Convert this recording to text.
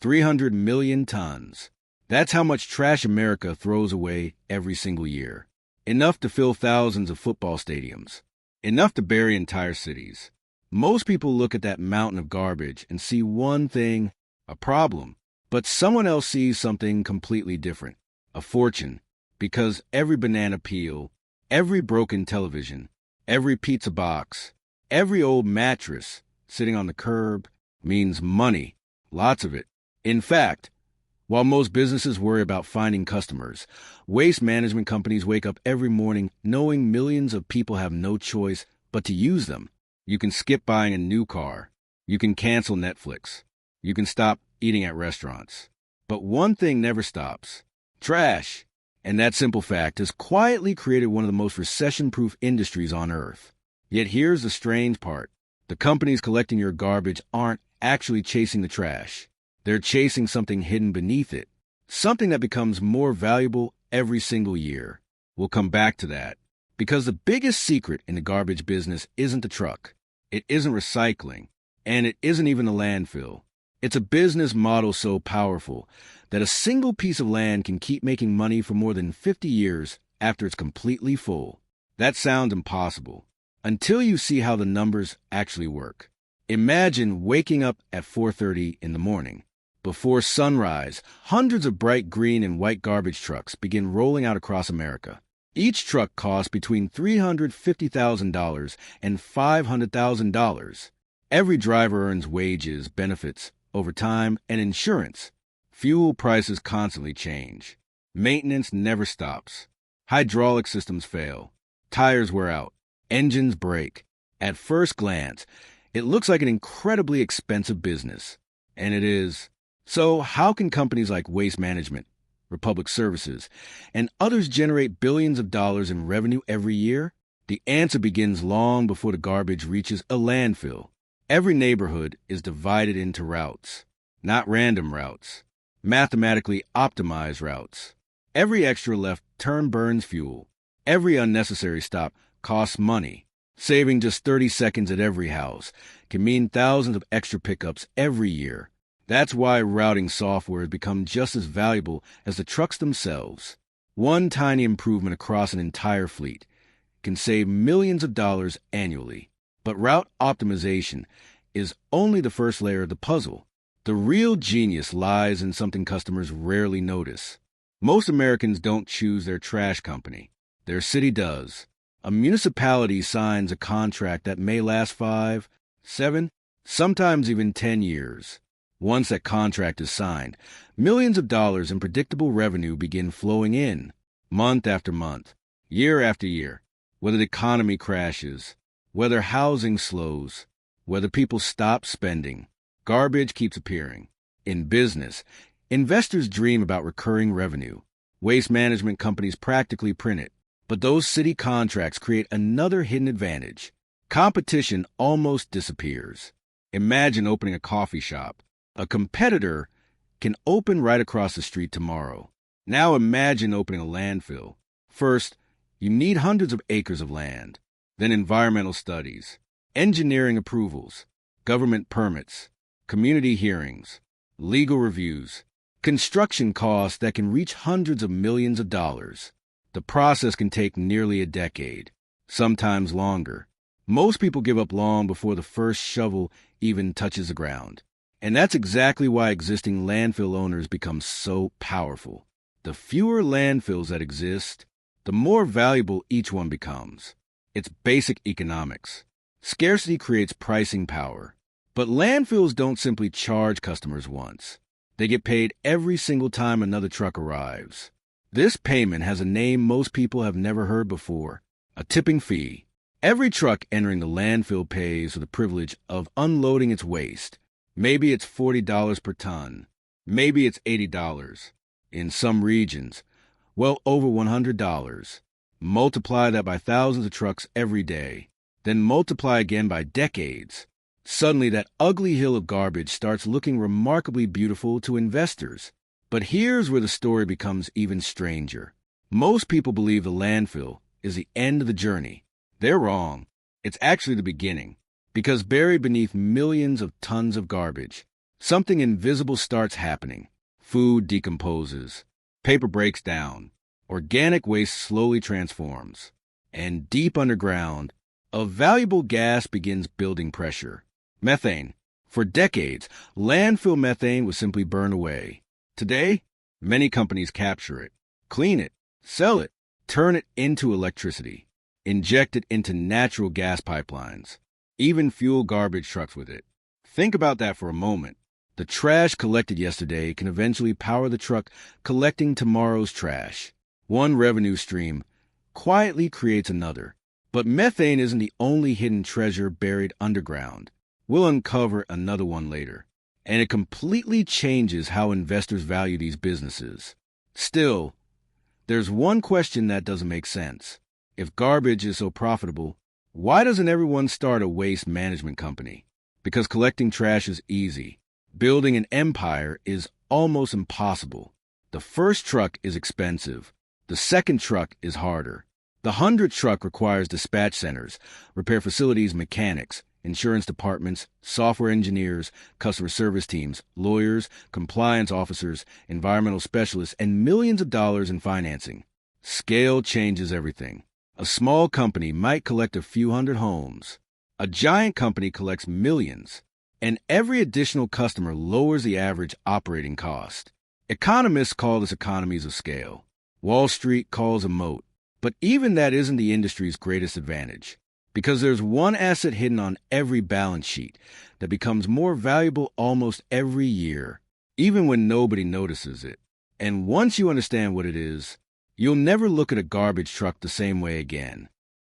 300 million tons. That's how much trash America throws away every single year. Enough to fill thousands of football stadiums. Enough to bury entire cities. Most people look at that mountain of garbage and see one thing, a problem. But someone else sees something completely different, a fortune. Because every banana peel, every broken television, every pizza box, every old mattress sitting on the curb means money, lots of it. In fact, while most businesses worry about finding customers, waste management companies wake up every morning knowing millions of people have no choice but to use them. You can skip buying a new car. You can cancel Netflix. You can stop eating at restaurants. But one thing never stops: trash. And that simple fact has quietly created one of the most recession-proof industries on Earth. Yet here's the strange part. The companies collecting your garbage aren't actually chasing the trash. They're chasing something hidden beneath it, something that becomes more valuable every single year. We'll come back to that. Because the biggest secret in the garbage business isn't the truck. It isn't recycling. And it isn't even the landfill. It's a business model so powerful that a single piece of land can keep making money for more than 50 years after it's completely full. That sounds impossible, until you see how the numbers actually work. Imagine waking up at 4:30 in the morning. Before sunrise, hundreds of bright green and white garbage trucks begin rolling out across America. Each truck costs between $350,000 and $500,000. Every driver earns wages, benefits, overtime, and insurance. Fuel prices constantly change. Maintenance never stops. Hydraulic systems fail. Tires wear out. Engines break. At first glance, it looks like an incredibly expensive business. And it is. So how can companies like Waste Management, Republic Services, and others generate billions of dollars in revenue every year? The answer begins long before the garbage reaches a landfill. Every neighborhood is divided into routes, not random routes, mathematically optimized routes. Every extra left turn burns fuel. Every unnecessary stop costs money. Saving just 30 seconds at every house can mean thousands of extra pickups every year. That's why routing software has become just as valuable as the trucks themselves. One tiny improvement across an entire fleet can save millions of dollars annually. But route optimization is only the first layer of the puzzle. The real genius lies in something customers rarely notice. Most Americans don't choose their trash company. Their city does. A municipality signs a contract that may last 5, 7, sometimes even 10 years. Once that contract is signed, millions of dollars in predictable revenue begin flowing in, month after month, year after year. Whether the economy crashes, whether housing slows, whether people stop spending, garbage keeps appearing. In business, investors dream about recurring revenue. Waste management companies practically print it. But those city contracts create another hidden advantage. Competition almost disappears. Imagine opening a coffee shop. A competitor can open right across the street tomorrow. Now imagine opening a landfill. First, you need hundreds of acres of land. Then environmental studies, engineering approvals, government permits, community hearings, legal reviews, construction costs that can reach hundreds of millions of dollars. The process can take nearly a decade, sometimes longer. Most people give up long before the first shovel even touches the ground. And that's exactly why existing landfill owners become so powerful. The fewer landfills that exist, the more valuable each one becomes. It's basic economics. Scarcity creates pricing power. But landfills don't simply charge customers once. They get paid every single time another truck arrives. This payment has a name most people have never heard before: a tipping fee. Every truck entering the landfill pays for the privilege of unloading its waste. Maybe it's $40 per ton. Maybe it's $80. In some regions, well over $100. Multiply that by thousands of trucks every day. Then multiply again by decades. Suddenly, that ugly hill of garbage starts looking remarkably beautiful to investors. But here's where the story becomes even stranger. Most people believe the landfill is the end of the journey. They're wrong. It's actually the beginning. Because buried beneath millions of tons of garbage, something invisible starts happening. Food decomposes, paper breaks down, organic waste slowly transforms, and deep underground, a valuable gas begins building pressure. Methane. For decades, landfill methane was simply burned away. Today, many companies capture it, clean it, sell it, turn it into electricity, inject it into natural gas pipelines, even fuel garbage trucks with it. Think about that for a moment. The trash collected yesterday can eventually power the truck collecting tomorrow's trash. One revenue stream quietly creates another. But methane isn't the only hidden treasure buried underground. We'll uncover another one later, and it completely changes how investors value these businesses. Still, there's one question that doesn't make sense. If garbage is so profitable, why doesn't everyone start a waste management company? Because collecting trash is easy. Building an empire is almost impossible. The first truck is expensive. The second truck is harder. The 100th truck requires dispatch centers, repair facilities, mechanics, insurance departments, software engineers, customer service teams, lawyers, compliance officers, environmental specialists, and millions of dollars in financing. Scale changes everything. A small company might collect a few hundred homes. A giant company collects millions. And every additional customer lowers the average operating cost. Economists call this economies of scale. Wall Street calls a moat. But even that isn't the industry's greatest advantage, because there's one asset hidden on every balance sheet that becomes more valuable almost every year, even when nobody notices it. And once you understand what it is, you'll never look at a garbage truck the same way again.